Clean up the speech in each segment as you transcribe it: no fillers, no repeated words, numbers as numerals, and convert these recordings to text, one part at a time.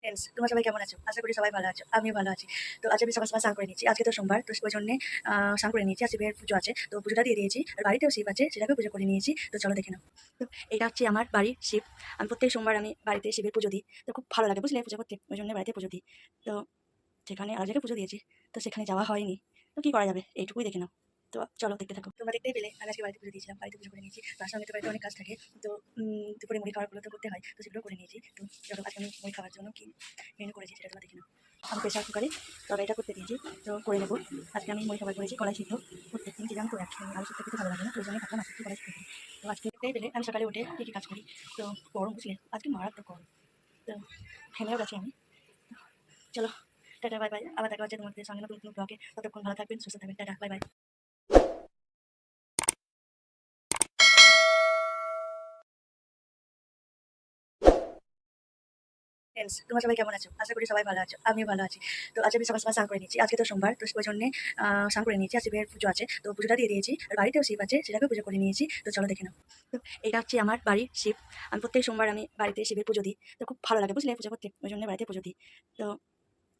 Friends, তোমরা সবাই কেমন আছো? আশা করি সবাই ভালো আছো। আমিও ভালো আছি। তো আজ আমি সকাল সকাল স্নান করে নিয়েছি। আজকে তো সোমবার, তো ওই জন্যে স্নান করে নিয়েছি। আর শিবের পুজো আছে, তো পুজোটা দিয়ে দিয়েছি। আর বাড়িতেও শিব আছে, সেটাকেও পুজো করে নিয়েছি। তো চলো দেখে নাও। তো এটা হচ্ছে আমার বাড়ির শিব। আমি প্রত্যেক সোমবার আমি বাড়িতে শিবের পুজো দিই। তো খুব ভালো লাগে, বুঝলে, পুজো করতে। ওই জন্য বাড়িতে পুজো দিই। তো সেখানে আর জায়গায় পুজো দিয়েছি, তো সেখানে যাওয়া হয়নি। তো কি করা যাবে, এইটুকুই দেখে নাও। তো চলো দেখতে থাকো। তোমরা দেখতেই পেলে আমি আজকে বাড়িতে পুজো দিয়েছিলাম, বাড়িতে পুজো করে নিয়েছি। তার সঙ্গে তো বাড়িতে অনেক কাজ থাকে। তো দুপুরে মুড়ি খাওয়ারগুলো তো করতে হয়, তো সেগুলো করে নিয়েছি। তো চলো আজকে আমি মুড়ি খাওয়ার জন্য কি মেনু করেছি সেটা তোমরা দেখে নাও। আমি প্রেশার কুকারে তরকারিটা করতে দিয়েছি, তো করে নেবো। আজকে আমি মুড়ি খাবার করেছি কলাই সিদ্ধ। প্রত্যেকদিন কি জান করে রাখি, আমি আলু সিদ্ধ খেতে ভালো লাগে না, তো ওই জন্য ভাবলাম আজকে কলাই সিদ্ধ করি। তো আজকে দেখতেই পেলে আমি সকালে উঠে কী কী কাজ করি। তো গরম, বুঝলে, আজকে মারাত্মক গরম। তো ঘেমেও গেছি আমি। চলো, টাটা বাই বাই। আবার দেখা হচ্ছে তোমাদের সঙ্গে নতুন নতুন ব্লগে। ততক্ষণ ভালো থাকবেন, সুস্থ থাকবেন। Tata bye bye. ফ্রেন্ডস, তোমরা সবাই কেমন আছো? আশা করি সবাই ভালো আছো। আমিও ভালো আছি। তো আজ আমি সকাল সকাল স্নান করে নিয়েছি। আজকে তো সোমবার, তো ওই জন্যে স্নান করে নিয়েছি। আর শিবের পুজো আছে, তো পুজোটা দিয়ে দিয়েছি। আর বাড়িতেও শিব আছে, সেটাকেও পুজো করে নিয়েছি। তো চলো দেখে নাও। তো এটা হচ্ছে আমার বাড়ির শিব। আমি প্রত্যেক সোমবার আমি বাড়িতে শিবের পুজো দিই। তো খুব ভালো লাগে, বুঝলে, পুজো করতে। ওই জন্য বাড়িতে পুজো দিই। তো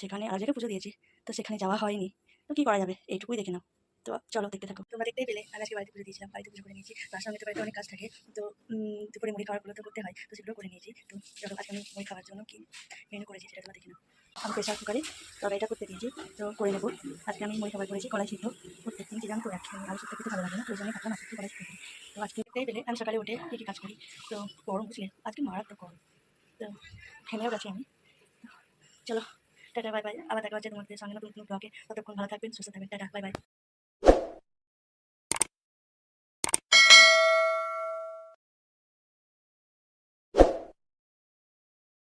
সেখানে আর জায়গায় পুজো দিয়েছি, তো সেখানে যাওয়া হয়নি। তো কি করা যাবে, এইটুকুই দেখে নাও। তো চলো দেখতে থাকো। তোমরা দেখতেই পেলে আমি আজকে বাড়িতে পুজো দিয়েছিলাম, বাড়িতে পুজো করে নিয়েছি। তার সঙ্গে তো বাড়িতে অনেক কাজ থাকে। তো দুপুরে মুড়ি খাওয়ারগুলো তো করতে হয়, তো সেগুলো করে নিয়েছি। তো চলো আজকে আমি মুড়ি খাওয়ার জন্য কি মেনু করেছি সেটা তোমরা দেখে নাও। আমি প্রেশার কুকারে তরকারিটা করতে দিয়েছি, তো করে নেবো। আজকে আমি মুড়ি খাবার করেছি কলাই সিদ্ধ। প্রত্যেকদিন কি জান করে রাখি, আমি আলু সিদ্ধ খেতে ভালো লাগে না, ওই জন্য ভাবলাম আজকে কলাই সিদ্ধ করি। তো আজকে দেখতেই পেলে আমি সকালে উঠে কী কী কাজ করি। তো গরম, বুঝলে, আজকে মারাত্মক গরম। তো ঘেমেও গেছি আমি। চলো, টাটা বাই বাই। আবার দেখা হচ্ছে তোমাদের সঙ্গে নতুন নতুন ব্লগে। ততক্ষণ ভালো থাকবেন, সুস্থ থাকবেন। Tata bye bye.